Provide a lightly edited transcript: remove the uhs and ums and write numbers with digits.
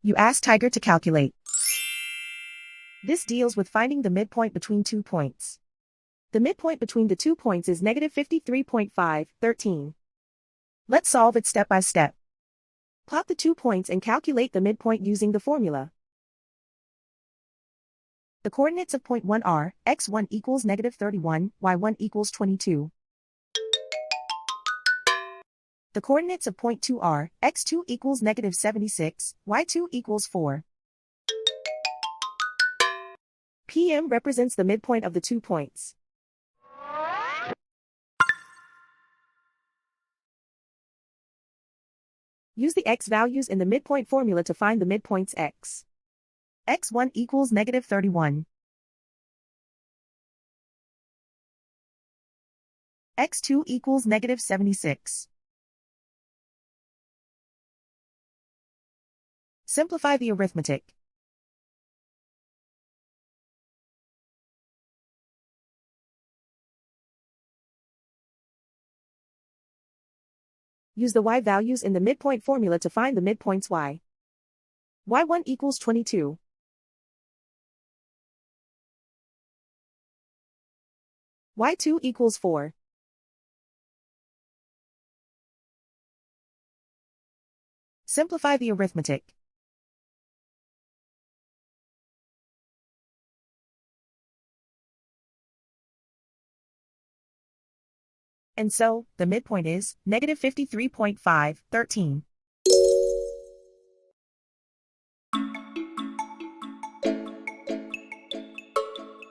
You ask Tiger to calculate. This deals with finding the midpoint between 2 points. The midpoint between the 2 points is negative 53.5, 13. Let's solve it step by step. Plot the 2 points and calculate the midpoint using the formula. The coordinates of point 1 are, x1 equals negative 31, y1 equals 22. The coordinates of point 2 are, x2 equals negative 76, y2 equals 4. PM represents the midpoint of the 2 points. Use the x values in the midpoint formula to find the midpoints x. x1 equals negative 31. x2 equals negative 76. Simplify the arithmetic. Use the y values in the midpoint formula to find the midpoints y. y1 equals 22. y2 equals 4. Simplify the arithmetic. And so, the midpoint is negative 53.5, 13.